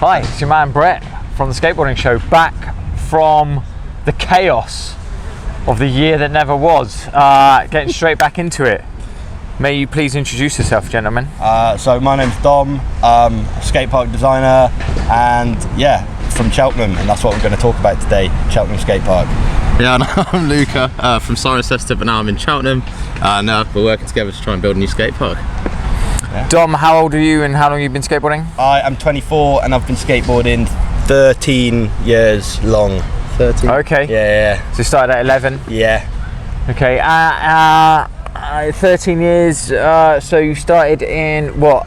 Hi, it's your man Brett from the Skateboarding Show, back from the chaos of the year that never was, getting straight back into it. May you please introduce yourself, gentlemen? So my name's Dom, I'm a skatepark designer, and yeah, from Cheltenham, and that's what we're going to talk about today, Cheltenham Skatepark. Yeah, and I'm Luka from Cirencester, but now I'm in Cheltenham, and we're working together to try and build a new skate park. Yeah. Dom, how old are you and how long have you been skateboarding? I am 24 and I've been skateboarding 13 years long. 13? Okay. Yeah. So you started at 11? Yeah. Okay, 13 years, so you started in what,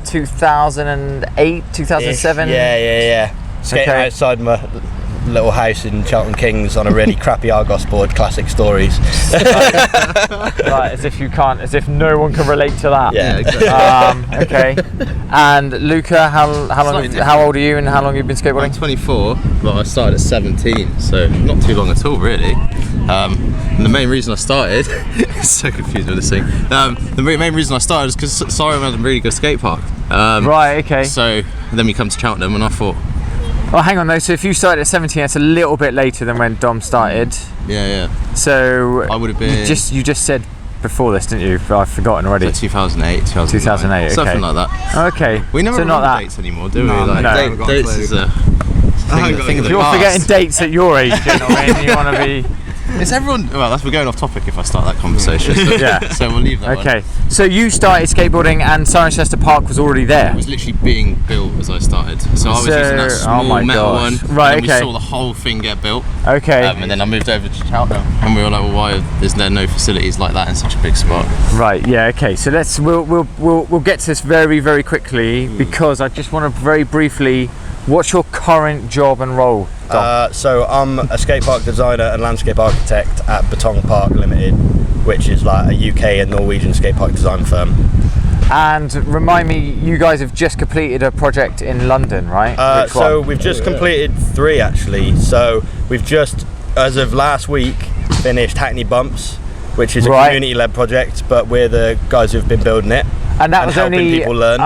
2008, 2007? Yeah. Skating outside my little house in Cheltenham Kings on a really crappy Argos board, classic stories. Right, as if no one can relate to that. Yeah, exactly. Okay. And Luka, how old are you and how long have you been skateboarding? I'm 24, but I started at 17, so not too long at all, really. And the main reason I started, it's so confused with this thing. The main reason I started is because Cirencester had a really good skate park. Right, okay. So then we come to Cheltenham and I thought, well, hang on though, so if you started at 17, that's a little bit later than when Dom started. Yeah. So I would have been... You just said before this, didn't you? I've forgotten already. So 2008, 2008, okay. Something like that. Okay. We never remember dates anymore, do we? Dates is a thing of the You're past. forgetting dates at your age, gentlemen. You want to be... Is everyone... Well, we're going off topic if I start that conversation. So, yeah. So we'll leave that Okay. So you started skateboarding and Cirencester Park was already there? It was literally being built as I started. So I was using that small metal one. Right, and we saw the whole thing get built. Okay. And then I moved over to Cheltenham. And we were like, well, why is there no facilities like that in such a big spot? Right, yeah, okay. So we'll get to this very, very quickly because I just want to very briefly, what's your current job and role, Dom? So I'm a skatepark designer and landscape architect at Betong Park Limited, which is like a UK and Norwegian skatepark design firm. And remind me, you guys have just completed a project in London, right? So we've just completed 3 actually. So we've just, as of last week, finished Hackney Bumps, which is a community-led project, but we're the guys who've been building it. And that was helping only people learn.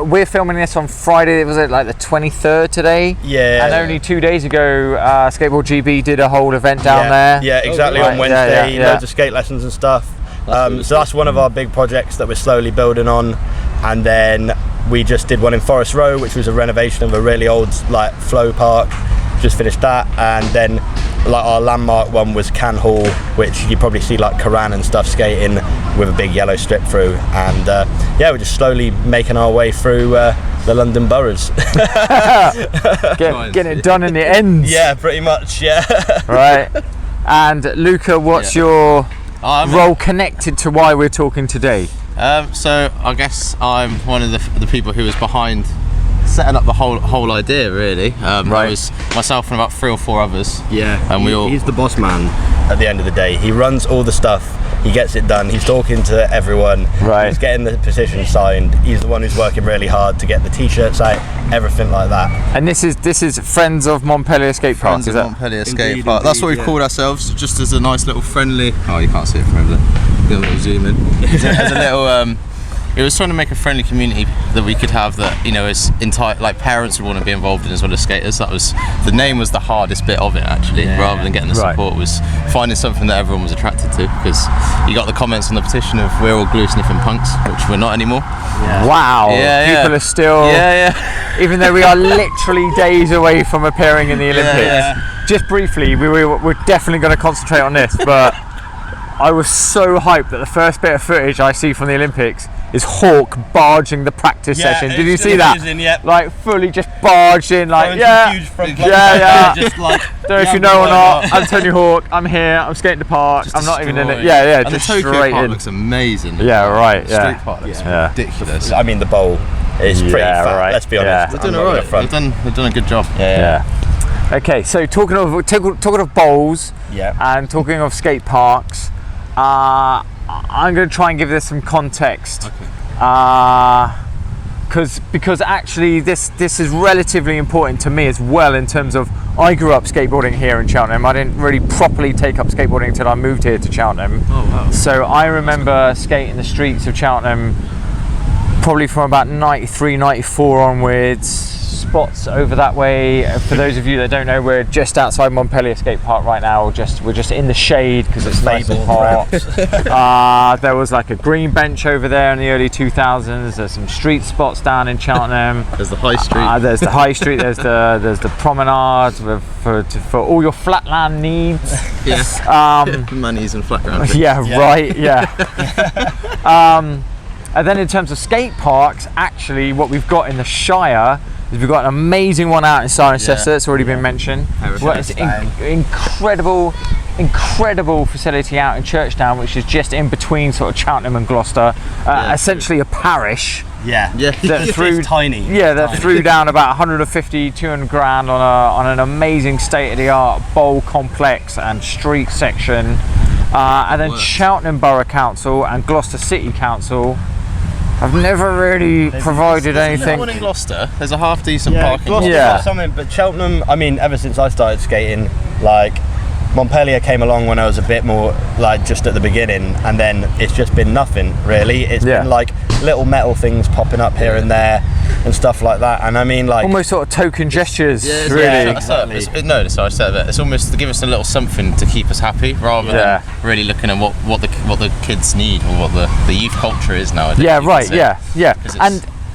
We're filming this on Friday. Was it like the 23rd today? Yeah. And only 2 days ago, Skateboard GB did a whole event down there. Yeah, exactly. On Wednesday, loads of skate lessons and stuff. So that's one of our big projects that we're slowly building on. And then we just did one in Forest Row, which was a renovation of a really old like flow park. Just finished that, and then like our landmark one was Can Hall, which you probably see like Karan and stuff skating with a big yellow strip through, and yeah, we're just slowly making our way through the London boroughs. Getting it done in the ends. Yeah, pretty much. Yeah. Right. And Luka, what's your role connected to why we're talking today? So I guess I'm one of the people who was behind setting up the whole idea, really. It was myself and about 3 or 4 others. Yeah, and he's the boss man at the end of the day. He runs all the stuff, he gets it done, he's talking to everyone, he's getting the petition signed, he's the one who's working really hard to get the t-shirts out, everything like that. And this is Friends of Montpellier Skateparks, Friends of Montpellier Skatepark. That's what we've called ourselves, just as a nice little friendly... Oh, you can't see it from over there. Get a little zoom in. As a little... It was trying to make a friendly community that we could have that, you know, is like parents would want to be involved in as well as skaters. That was, the name was the hardest bit of it actually, rather than getting the support, was finding something that everyone was attracted to, because you got the comments on the petition of we're all glue sniffing punks, which we're not anymore. Yeah. Wow, people are still, even though we are literally days away from appearing in the Olympics. Just briefly, we're definitely going to concentrate on this, but I was so hyped that the first bit of footage I see from the Olympics is Hawk barging the practice session. Did you see that? Like fully just barged in, like just like, don't know if you know or not. I'm Tony Hawk. I'm here. I'm skating the park. I'm not even in it. Yeah. And just the Tokyo straight park in. looks amazing. Yeah, right. The street park looks ridiculous. I mean, the bowl is pretty fat. Let's be honest. They're doing alright. They've done a good job. Yeah. Okay, so talking of bowls, and talking of skate parks, I'm going to try and give this some context, because actually this is relatively important to me as well, in terms of I grew up skateboarding here in Cheltenham. I didn't really properly take up skateboarding until I moved here to Cheltenham. Oh wow! So I remember skating the streets of Cheltenham probably from about 93, 94 onwards. spots over that way. For those of you that don't know, we're just outside Montpellier Skatepark right now. We're just in the shade because it's nice and hot. There was like a green bench over there in the early 2000s. There's some street spots down in Cheltenham. There's the high street. There's the high street. There's the promenade for all your flatland needs. Yeah. Money's and flat ground. Yeah, right. Yeah. And then in terms of skate parks, actually what we've got in the Shire is we've got an amazing one out in Cirencester that's already been mentioned. It's incredible facility out in Churchdown, which is just in between sort of Cheltenham and Gloucester. Essentially a parish. It's tiny. Yeah, that threw down about 150, 200 grand on an amazing state-of-the-art bowl complex and street section. And then Cheltenham Borough Council and Gloucester City Council have never really provided anything. There's one in Gloucester. There's a half decent parking. Gloucester's got something, but Cheltenham, I mean, ever since I started skating, like Montpellier came along when I was a bit more like just at the beginning, and then it's just been nothing really. It's been like little metal things popping up here and there and stuff like that, and I mean like almost sort of token gestures, really. Exactly. I said that it's almost to give us a little something to keep us happy, rather than really looking at what the kids need or what the youth culture is nowadays. Yeah, right. Yeah.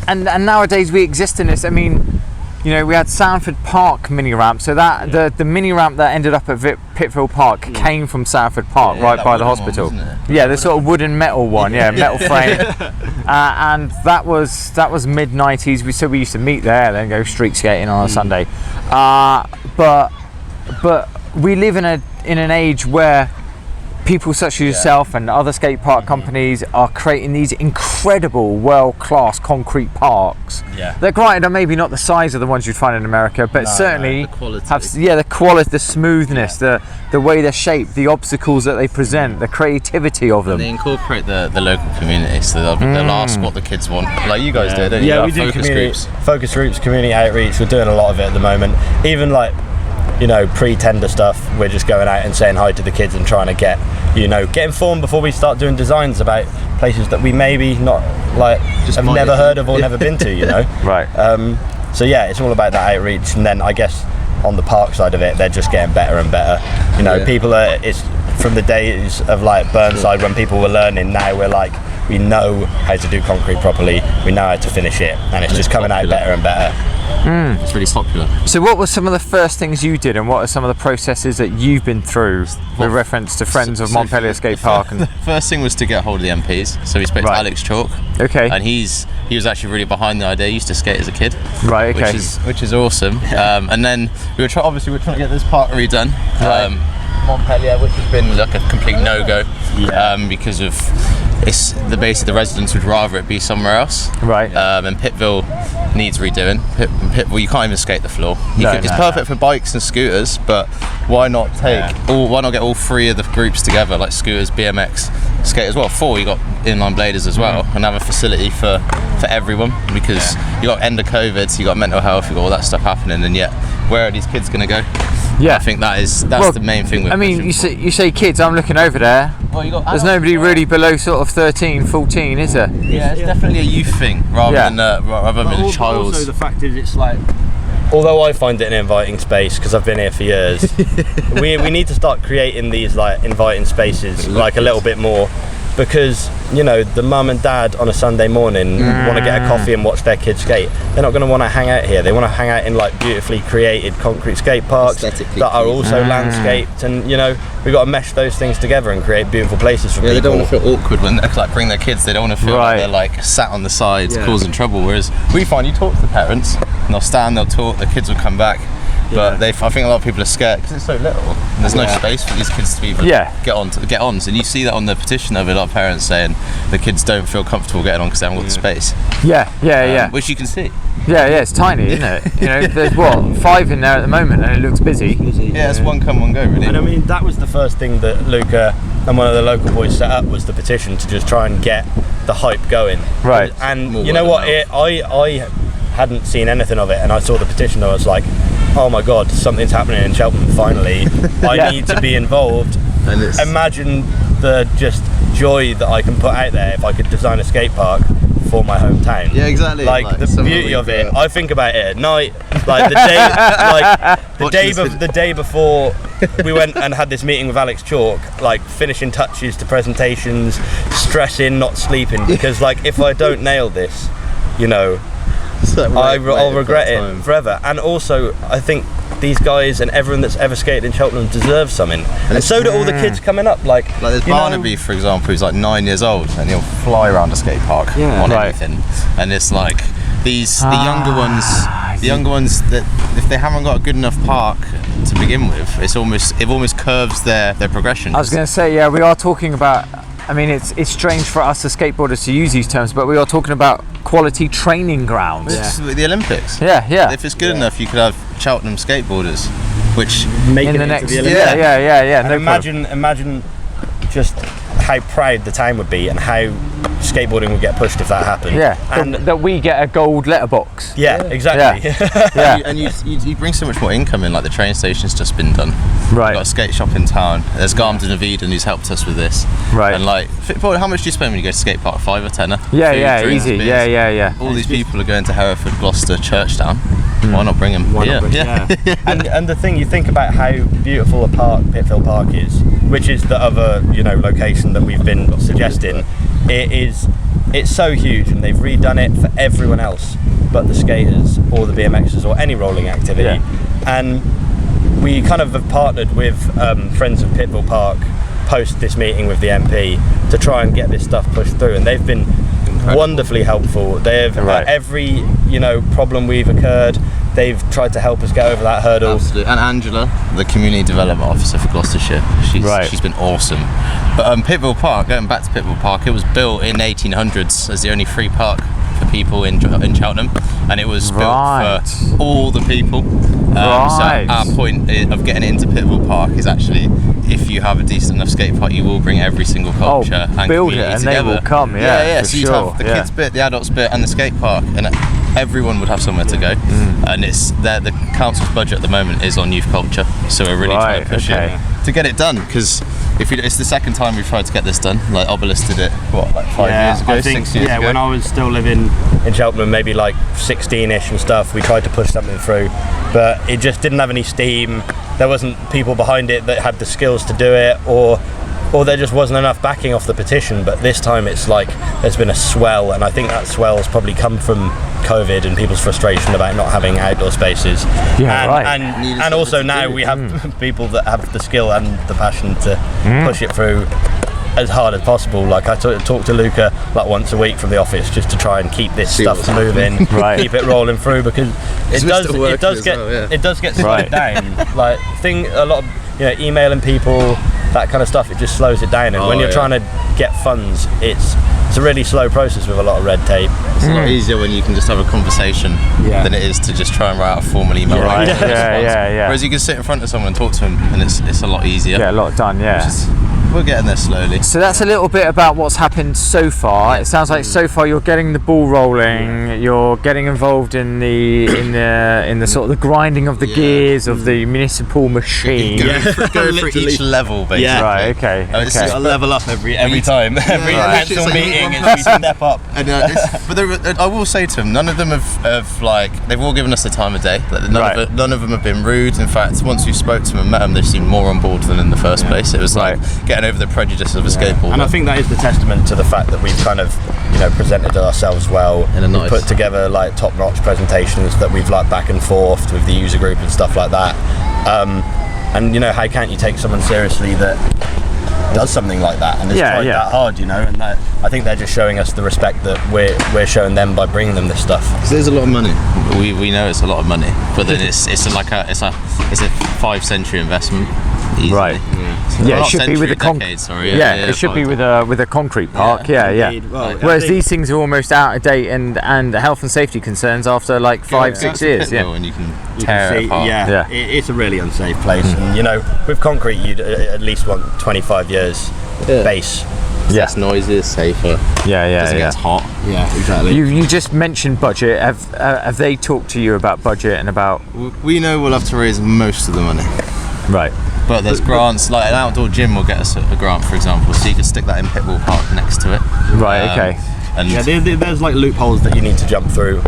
And nowadays we exist in this. I mean, you know, we had Sanford Park mini ramp, so that the mini ramp that ended up at Pittville Park came from Sanford Park, right by the hospital. The sort of wooden metal one, metal frame, and that was mid 90s. We used to meet there, then go street skating on a Sunday. But we live in an age where people such as yourself and other skate park companies are creating these incredible world-class concrete parks. They're granted are maybe not the size of the ones you'd find in America, but certainly have the quality, the smoothness, the way they're shaped, the obstacles that they present, the creativity of them. And they incorporate the local community, so they'll ask what the kids want, like you guys do, don't you? We do focus groups, community outreach. We're doing a lot of it at the moment. Even like, you know, pre-tender stuff, we're just going out and saying hi to the kids and trying to get informed before we start doing designs about places that we maybe not like have never heard of or never been to, you know. Right. So it's all about that outreach, and then I guess on the park side of it, they're just getting better and better. You know, it's from the days of like Burnside when people were learning. Now we're like, we know how to do concrete properly, we know how to finish it, and it's just coming out better and better. It's really popular. So what were some of the first things you did, and what are some of the processes that you've been through with reference to Friends of Montpellier Skate Park? The first thing was to get hold of the MPs, so we spoke to Alex Chalk. Okay. And he was actually really behind the idea. He used to skate as a kid. Right, okay. Which is awesome. And then we were trying to get this park redone. Montpellier, which has been like a complete no-go because of the residents would rather it be somewhere else. Right. And Pittville needs redoing. Pittville, you can't even skate the floor. It's perfect for bikes and scooters, but why not get all three of the groups together, like scooters, BMX, skate as well? You got inline bladers as well, and have a facility for everyone, because you got end of COVID, so you got mental health, you got all that stuff happening, and yet where are these kids going to go? I think that's the main thing. I mean, you say kids. I'm looking over there. Well, there's nobody really below sort of 13, 14, is there? Yeah, it's definitely a youth thing rather than a child's. Also, the fact is, it's like, although I find it an inviting space because I've been here for years, we need to start creating these like inviting spaces like a little bit more, because you know, the mum and dad on a Sunday morning want to get a coffee and watch their kids skate. They're not going to want to hang out here. They want to hang out in like beautifully created concrete skate parks that are also landscaped, and you know, we've got to mesh those things together and create beautiful places for people. They don't want to feel awkward when they like bring their kids. They don't want to feel like they're like sat on the sides causing trouble. Whereas we find you talk to the parents, and they'll stand, they'll talk, the kids will come back. But I think a lot of people are scared because it's so little. And there's no space for these kids to even get on. So you see that on the petition of a lot of parents saying the kids don't feel comfortable getting on because they haven't got the space. Which you can see. Yeah, it's tiny, isn't it? You know, there's 5 in there at the moment, and it looks busy. Yeah, it's one come, one go, really. And I mean, that was the first thing that Luka and one of the local boys set up, was the petition to just try and get the hype going. Right. And you know what? I hadn't seen anything of it, and I saw the petition, and I was like, oh my god, something's happening in Cheltenham finally. I need to be involved. And imagine the just joy that I can put out there if I could design a skate park for my hometown. Yeah, exactly. Like the beauty of it, I think about it at night, like the day before we went and had this meeting with Alex Chalk, like finishing touches to presentations, stressing, not sleeping, because like if I don't nail this, you know, I'll regret it forever. And also, I think these guys and everyone that's ever skated in Cheltenham deserves something, and so do all the kids coming up. Like there's Barnaby, for example, who's like 9 years old, and he'll fly around a skate park on anything. And it's like the younger ones that if they haven't got a good enough park to begin with, it almost curves their progression. I was going to say, yeah, we are talking about. I mean, it's strange for us as skateboarders to use these terms, but we are talking about quality training grounds. It's the Olympics. Yeah. If it's good enough, you could have Cheltenham skateboarders, which make it into the Olympics. Yeah. And imagine just how proud the town would be and how skateboarding would get pushed if that happened. Yeah, and that we get a gold letterbox. Yeah, exactly. Yeah. And you bring so much more income in. Like the train station's just been done. Right. We've got a skate shop in town. There's Garmden of Eden who's helped us with this. Right. And like, how much do you spend when you go to skate park? 5 or 10? Yeah, easy. Yeah. All these people are going to Hereford, Gloucester, Churchtown. Why not bring them? And the thing, you think about how beautiful a park Pitfield Park is, which is the other location that we've been suggesting. It's so huge, and they've redone it for everyone else but the skaters or the BMXers or any rolling activity. And we kind of have partnered with Friends of Pitfield Park post this meeting with the MP to try and get this stuff pushed through, and they've been wonderfully helpful. They've every problem we've occurred, they've tried to help us get over that hurdle. Absolutely. And Angela, the community development officer for Gloucestershire, she's been awesome. But Pitfield Park, going back to Pitfield Park, it was built in 1800s as the only free park for people in Cheltenham, and it was built for all the people. So our point of getting into Pitfield Park is actually, if you have a decent enough skate park, you will bring every single culture and build it, and together. they will come. So you'd have the kids bit, the adults bit, and the skate park, and everyone would have somewhere to go. And the council's budget at the moment is on youth culture, so we're really trying to push it to get it done, because it's the second time we've tried to get this done. Like Obelisk did it 5 years ago, 6 years ago. When I was still living in Cheltenham, maybe like 16ish and stuff, we tried to push something through, but it just didn't have any steam. There wasn't people behind it that had the skills to do it, or there just wasn't enough backing off the petition. But this time it's like there's been a swell, and I think that swell has probably come from COVID and people's frustration about not having outdoor spaces. And also now we have people that have the skill and the passion to push it through as hard as possible. Like I talk to Luka like once a week from the office just to try and keep this stuff moving, keep it rolling through, because it does get slowed down. Like a lot of emailing people, that kind of stuff, it just slows it down. And when you're trying to get funds, it's a really slow process with a lot of red tape. It's a lot easier when you can just have a conversation than it is to just try and write out a formal email. Whereas you can sit in front of someone and talk to them, and it's a lot easier. Yeah, a lot done. We're getting there slowly. So that's a little bit about what's happened so far. It sounds like so far you're getting the ball rolling. You're getting involved in the sort of the grinding of the gears of the municipal machine. Go for each level, basically. Yeah. Right. Okay. It's a level up every time. Every council meeting, it's a step up. And, but I will say to them, none of them have like, they've all given us the time of day. Like, none of them have been rude. In fact, once we spoke to them and met them, they seemed more on board than in the first place. It was like getting over the prejudice of a skateboarder. And I think that is the testament to the fact that we've kind of presented ourselves well. We've put together like top-notch presentations that we've like back and forth with the user group and stuff like that. And how can't you take someone seriously that does something like that and has tried that hard, and that, I think they're just showing us the respect that we're showing them by bringing them this stuff. So there's a lot of money. We know it's a lot of money, but then it's a 5-century investment. Easily. Right. It should be with a concrete. It should be with a concrete park. Well, whereas these things are almost out of date and health and safety concerns after like 5-6 years. And you can tear it apart. It's a really unsafe place, and with concrete you'd at least want 25 years base. Less noisy, it's safer. Doesn't get as hot. Yeah, exactly. You just mentioned budget. Have they talked to you about budget and about? We know we'll have to raise most of the money. Right. But there's grants, like an outdoor gym will get us a grant, for example, so you can stick that in Pitbull Park next to it. Right, okay. And there's like loopholes that you need to jump through.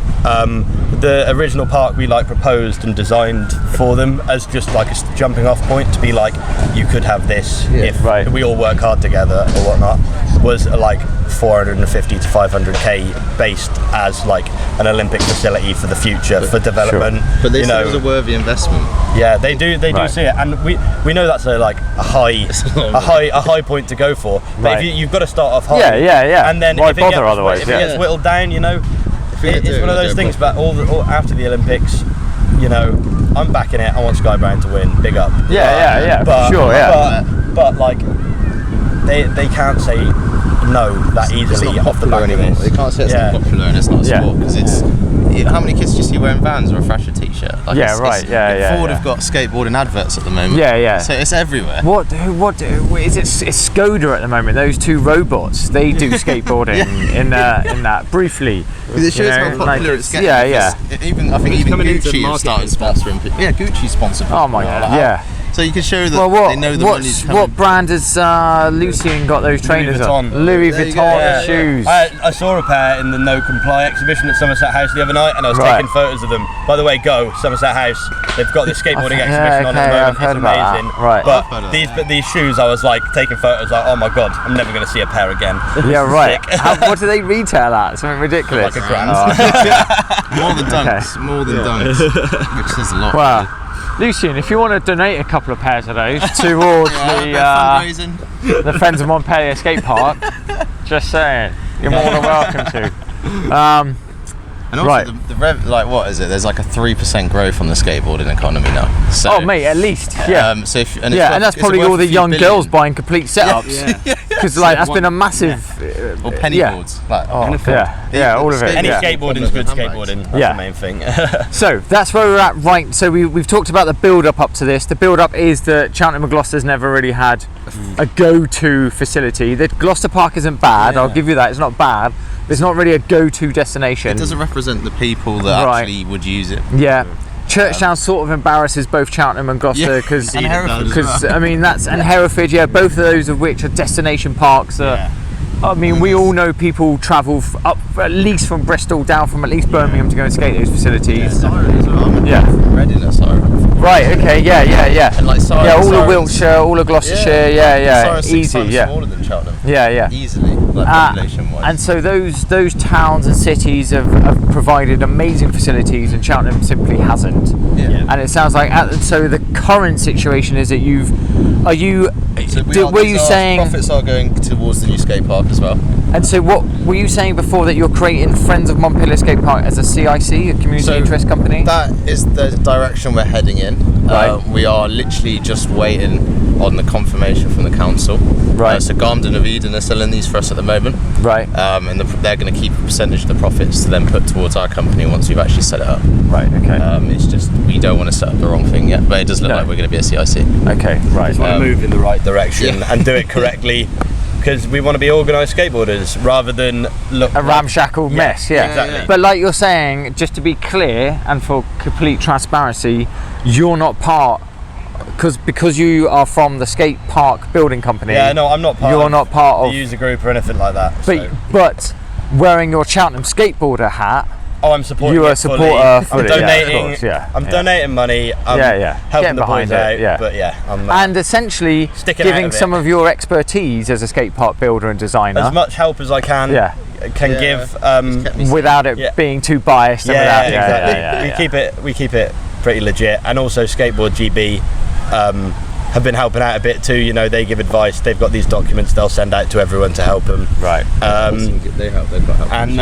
The original park we like proposed and designed for them as just like a jumping off point to be like, you could have this if we all work hard together or whatnot, was like 450 to 500k based as like an Olympic facility for the future, for development. Sure. But they see it as a worthy investment. Yeah, they do see it, and we know that's a high point to go for. But if you've got to start off high, and then if it gets whittled down, you know, it's one of those things. But all after the Olympics, you know, I'm backing it. I want Sky Brown to win. Big up. But like, they can't say no that easily off the back anymore. They can't say it's not popular and it's not a sport, because it's. How many kids do you see wearing Vans or a Thrasher t-shirt? Like Ford have got skateboarding adverts at the moment. So it's everywhere. What is it? It's Skoda at the moment. Those two robots, they do skateboarding in that briefly. It shows how popular it's getting. Even Gucci have started sponsoring people. Yeah, Gucci sponsored people. Oh my god. So you can show that they know the money's coming. What brand has Lucien got those trainers on? Louis Vuitton shoes. I saw a pair in the No Comply exhibition at Somerset House the other night, and I was taking photos of them. By the way, go Somerset House. They've got this skateboarding exhibition on at the moment. It's amazing. But these shoes, I was like taking photos, like, oh my god, I'm never going to see a pair again. What do they retail at? Something ridiculous. Like a grand. More than dunks, which says a lot. Wow. Lucien, if you want to donate a couple of pairs of those towards the Friends of Montpellier Skatepark, just saying, you're more than welcome to. And also the rev, like, what is it? There's like a 3% growth on the skateboarding economy now. So, mate, at least, So and that's probably all the young girls buying complete setups. Because that's been a massive. Or penny boards. Like, all of it. Any skateboarding is good skateboarding. That's the main thing. So that's where we're at. Right. So we've talked about the build up to this. The build up is that Cheltenham and Gloucester's never really had a go-to facility. The Gloucester Park isn't bad. I'll give you that. It's not bad. It's not really a go-to destination. It doesn't represent the people that actually would use it. Churchtown sort of embarrasses both Cheltenham and Gloucester because I mean and Hereford, both of those of which are destination parks. I mean, we all know people travel up at least from Bristol down from at least Birmingham to go and skate those facilities. Reading at Cirencester. Right. Okay. And like all of Wiltshire, all of Gloucestershire. Easy. Smaller than Cheltenham. Easily. Like population-wise. And so those towns and cities have provided amazing facilities, and Cheltenham simply hasn't. And it sounds like so the current situation is that were you saying profits are going towards the new skate park as well? And so what were you saying before, that you're creating Friends of Montpellier Skate Park as a CIC, a community interest company? That is the direction we're heading in. We are literally just waiting on the confirmation from the council. So Garmden of Eden are selling these for us at the moment. And they're going to keep a percentage of the profits to then put towards our company once we've actually set it up. It's just we don't want to set up the wrong thing yet, but it does look like we're going to be a CIC. Just want to move in the right direction and do it correctly. Because we want to be organised skateboarders rather than look a ramshackle mess. Exactly. But like you're saying, just to be clear and for complete transparency, you're not part, because you are from the skate park building company. I'm not part. You're not part of the user group or anything like that. But wearing your Cheltenham skateboarder hat. I'm supporting. You are a supporter. I'm donating. I'm donating money. I'm helping the boys out. But I'm and essentially giving some of your expertise as a skate park builder and designer. As much help as I can. Give without it being too biased. Exactly. We keep it pretty legit, and also Skateboard GB have been helping out a bit too. You know, they give advice. They've got these documents they'll send out to everyone to help them. They've got help. And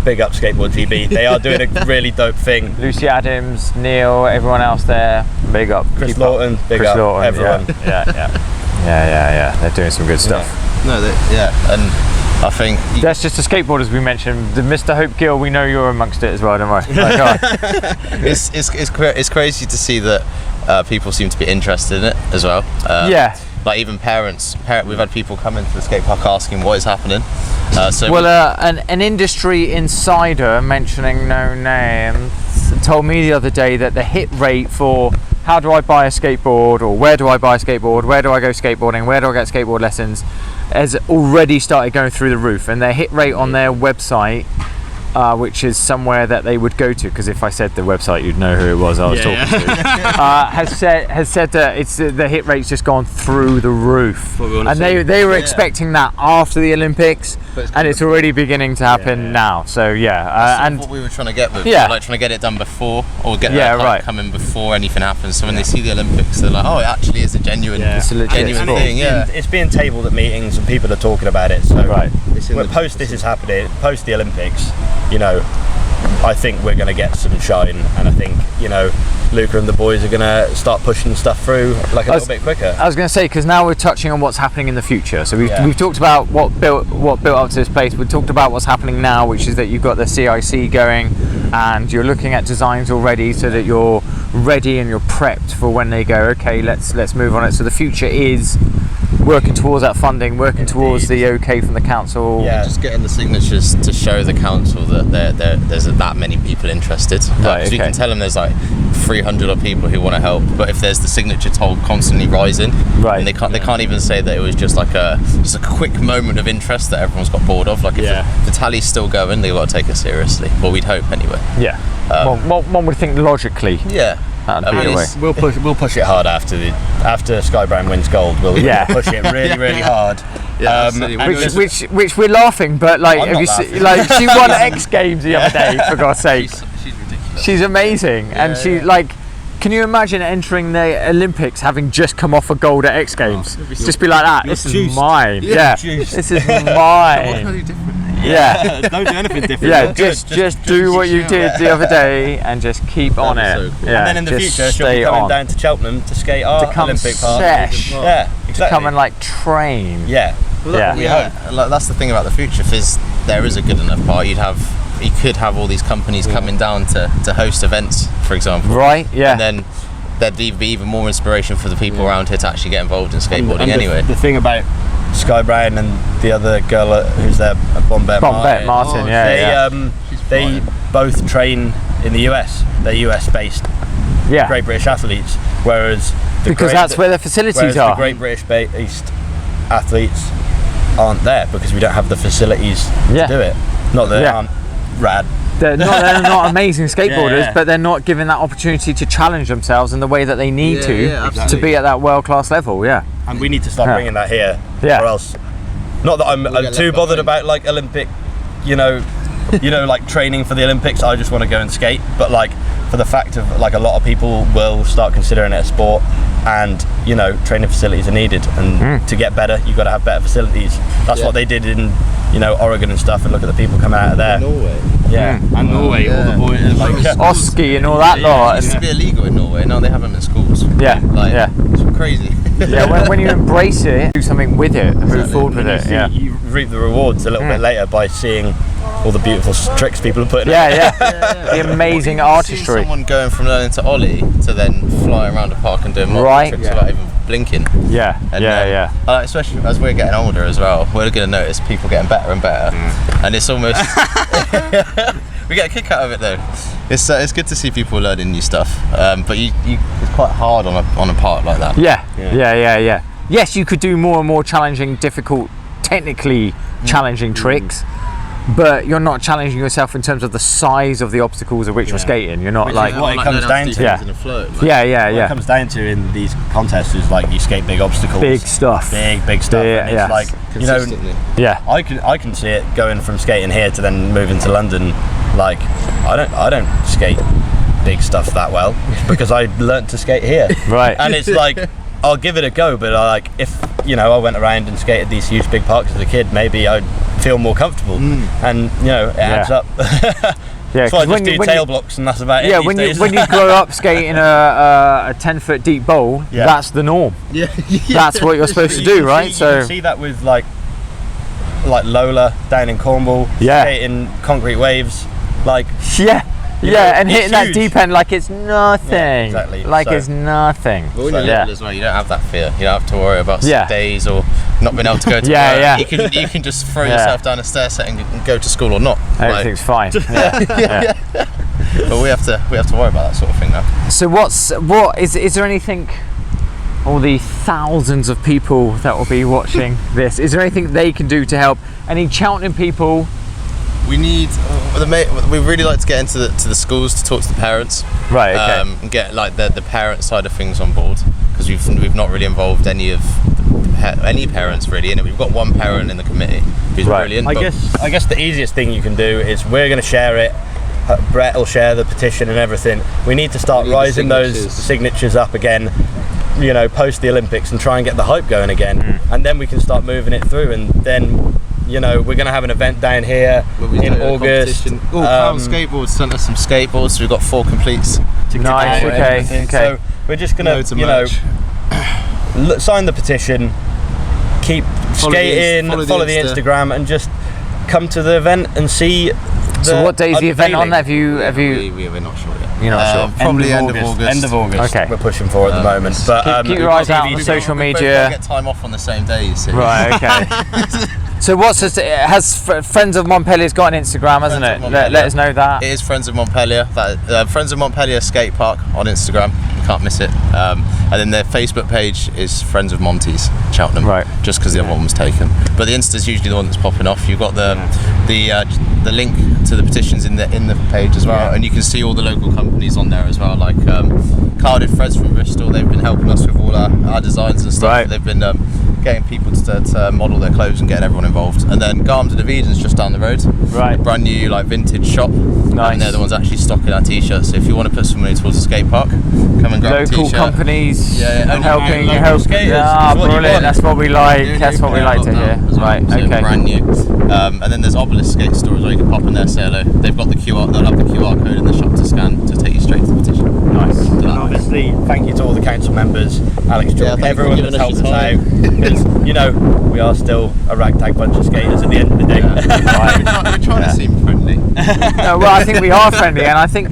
big up Skateboard GB. They are doing a really dope thing. Lucy Adams, Neil, everyone else there. Big up. Chris Lawton. Big up everyone. They're doing some good stuff. And I think that's just the skateboarders we mentioned. The Mr. Hope Gill, we know you're amongst it as well, don't worry. It's crazy to see that people seem to be interested in it as well. Like even parents. We've had people come into the skate park asking what is happening. An industry insider, mentioning no names, told me the other day that the hit rate for how do I buy a skateboard, or where do I buy a skateboard, where do I go skateboarding, where do I get skateboard lessons, has already started going through the roof, and their hit rate on their website, which is somewhere that they would go to, because if I said the website you'd know who it was I was talking to, has said that it's the hit rate's just gone through the roof, and they were expecting that after the Olympics, and it's already beginning to happen now. So and what we were trying to get with, like trying to get it done before, or get that coming before anything happens. So when they see the Olympics, they're like, oh, it actually is a genuine, genuine thing. It's being tabled at meetings and people are talking about it. So post this is happening, post the Olympics, you know, I think we're going to get some shine, and I think, you know, Luka and the boys are going to start pushing stuff through like a little bit quicker. I was going to say, because now we're touching on what's happening in the future. So we've talked about what built up to this place. We've talked about what's happening now, which is that you've got the CIC going, and you're looking at designs already, so that you're ready and you're prepped for when they go, okay, let's move on it. So the future is working towards that funding, working towards the okay from the council. Just getting the signatures to show the council that there's that many people interested. Because we can tell them there's like 300 of people who want to help, but if there's the signature toll constantly rising, and they can't even say that it was just like a quick moment of interest that everyone's got bored of. Like if the tally's still going, they've got to take it seriously. Well, we'd hope anyway. One would think logically. That'd be the way. We'll push it hard after Skybrand wins gold. We'll push it really hard. Which we're laughing, but like, have you seen, like, she won X Games the other day, for God's sake. She's ridiculous. She's amazing, and she like. Can you imagine entering the Olympics having just come off a gold at X Games? Just be like that. This is mine. This is mine. Don't do anything different. Just do what you did the other day and just keep on it. So cool. And then in the future, she'll be coming down to Cheltenham to skate our Olympic park. To come and like train. We hope. Like, that's the thing about the future. If there is a good enough park, you could have all these companies coming down to host events, for example. Right. Yeah. And then there'd be even more inspiration for the people around here to actually get involved in skateboarding. And the thing about Sky Brown and the other girl who's there, Bombette Martin. They both train in the US. They're US based Great British athletes, whereas that's where the facilities are. The Great British based athletes aren't there because we don't have the facilities to do it. Not that they aren't rad. They're not amazing skateboarders, but they're not given that opportunity to challenge themselves in the way that they need to be at that world-class level. And we need to start bringing that here, or else. Not that I'm too bothered about like Olympic, you know, like training for the Olympics. I just want to go and skate. But like, for the fact of like, a lot of people will start considering it a sport, and you know, training facilities are needed. And to get better, you've got to have better facilities. That's what they did in, you know, Oregon and stuff. And look at the people coming out of there. Norway. And Norway, all the boys like Oski and all that lot. It used to be illegal in Norway. Now they have them in schools. It's crazy. When you embrace it, do something with it, move forward with it. You reap the rewards a little bit later by seeing all the beautiful tricks people are putting. The amazing artistry. Someone going from learning to ollie to then flying around the park and doing multiple tricks without even blinking. Especially as we're getting older as well, we're going to notice people getting better and better, and it's almost we get a kick out of it though. It's good to see people learning new stuff, but it's quite hard on a park like that. Yes, you could do more and more challenging, difficult, technically challenging tricks, but you're not challenging yourself in terms of the size of the obstacles of which you're skating. You're not like what it comes down to. What it comes down to in these contests is like you skate big obstacles, big stuff, and it's like, you know, I can see it going from skating here to then moving to London. Like, I don't skate big stuff that well because I learnt to skate here, and it's like, I'll give it a go, but if you know, I went around and skated these huge big parks as a kid, maybe I'd feel more comfortable, and you know, it adds up. So I just do tail blocks, and that's about it. When you grow up skating a 10-foot deep bowl, that's the norm. That's what you're supposed to do, right? So you can see that with like Lola down in Cornwall, skating concrete waves, like and hitting that deep end like it's nothing. It's nothing. But when you're little as well, you don't have that fear. You don't have to worry about days or not being able to go to work. You can just throw yourself down a stair set and go to school or not. Everything's fine. But we have to worry about that sort of thing now. So what is there anything? All the thousands of people that will be watching this, is there anything they can do to help? Any Cheltenham people? We need. We really like to get into the schools to talk to the parents. Right. Okay. And get like the parent side of things on board, because we've not really involved any parents really in it. We've got one parent in the committee who's brilliant. I guess the easiest thing you can do is we're going to share it. Brett will share the petition and everything. We need to start rising those signatures up again. You know, post the Olympics, and try and get the hype going again, and then we can start moving it through. And then, you know, we're going to have an event down here in August. Pound Skateboards sent us some skateboards, so we've got 4 completes. Nice. Okay. So we're just going to, you know, sign the petition, keep skating, follow the Instagram, and just come to the event and see. So what day is the event on? Have you? We're not sure yet. You're not sure. Probably end of August. End of August. Okay. We're pushing for at the moment. But keep your eyes out on social media. We get time off on the same day, you see. Right. Okay. So has Friends of Montpellier's got an Instagram, hasn't it? Let us know that. It is Friends of Montpellier. Friends of Montpellier Skatepark on Instagram. You can't miss it. And then their Facebook page is Friends of Monty's Cheltenham. Right. Just because the other one was taken. But the Insta's usually the one that's popping off. You've got the link to the petitions in the page as well, and you can see all the local companies on there as well, like Cardiff Threads from Bristol. They've been helping us with all our designs and stuff. Right. They've been getting people to model their clothes and getting everyone involved. And then Garms and Eden's just down the road. Right. A brand new like vintage shop. Nice. And they're the ones actually stocking our t-shirts. So if you want to put some money towards a skate park, come and grab a t-shirt. Local companies helping. Ah, brilliant. That's what we like. That's what we like to hear. Right. So Okay. brand new. And then there's Obelisk skate stores where you can pop in there, say hello. They've got the QR. They'll have the QR code in the shop to scan to take you straight to the petition. Nice. And obviously, thank you to all the council members, Alex, George, everyone that's helped us out. Because, you know, we are still a ragtag bunch of skaters at the end of the day. We're trying to seem friendly. No, well, I think we are friendly, and I think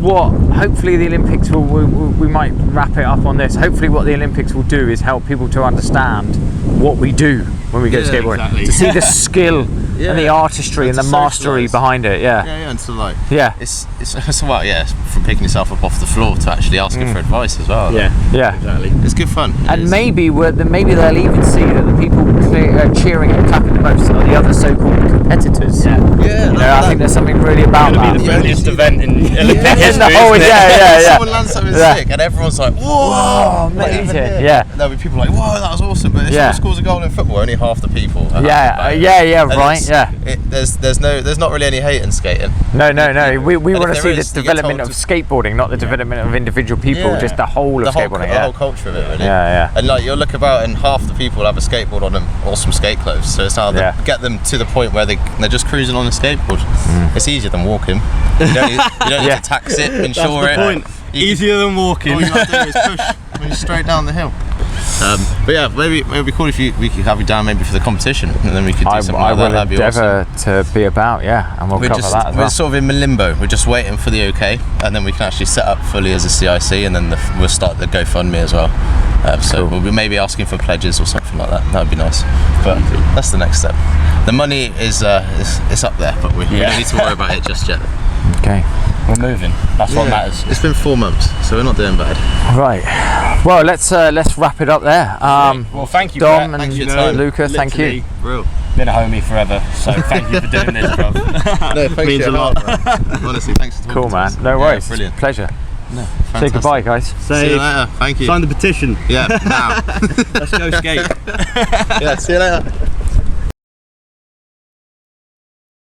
what hopefully the Olympics we might wrap it up on this. Hopefully, what the Olympics will do is help people to understand what we do when we go skateboarding, exactly. to see the skill and the artistry and the mastery behind it. And to like, it's from picking yourself up off the floor to actually asking for advice as well. Exactly. It's good fun. And maybe they'll even see that the people cheering and clapping the most are the other so-called competitors. I think there's something really about that. It's going to be the biggest event in Olympic history. Someone lands something sick, and everyone's like, "Whoa, amazing!" There'll be people like, "Whoa, that was awesome!" But if someone scores a goal in football, only half the people. There's not really any hate in skating. No. We want to see the development of skateboarding, not the development of individual people, just the whole of skateboarding. The whole culture of it, really. Yeah. And like you'll look about, and half the people have a skateboard on them, or some skate clothes. So it's how to get them to the point where they're just cruising on a skateboard. It's easier than walking. You don't need to tax it, insure it. Point. Easier than walking. All you have to do is push straight down the hill. But maybe it would be cool if we could have you down maybe for the competition, and then we could do something like that. That'd be awesome. I will endeavour to be about, and we'll cover that as well. We're sort of in limbo. We're just waiting for the OK, and then we can actually set up fully as a CIC, and then we'll start the GoFundMe as well. So we'll be maybe asking for pledges or something like that. That would be nice. But that's the next step. The money is up there, but we don't need to worry about it just yet. Okay. We're moving. That's what matters. It's been 4 months, so we're not doing bad. Right. Well, let's wrap it up there. Well, thank you, Dom, Brett. and Luka. Thank you. Real. Been a homie forever, so thank you for doing this, bro. No, thanks means a lot. Honestly, thanks for talking Cool, to man. us. No worries. Brilliant. Pleasure. No, Say goodbye, guys. See you later. Thank you. Sign the petition. Yeah, now. Let's go skate. See you later.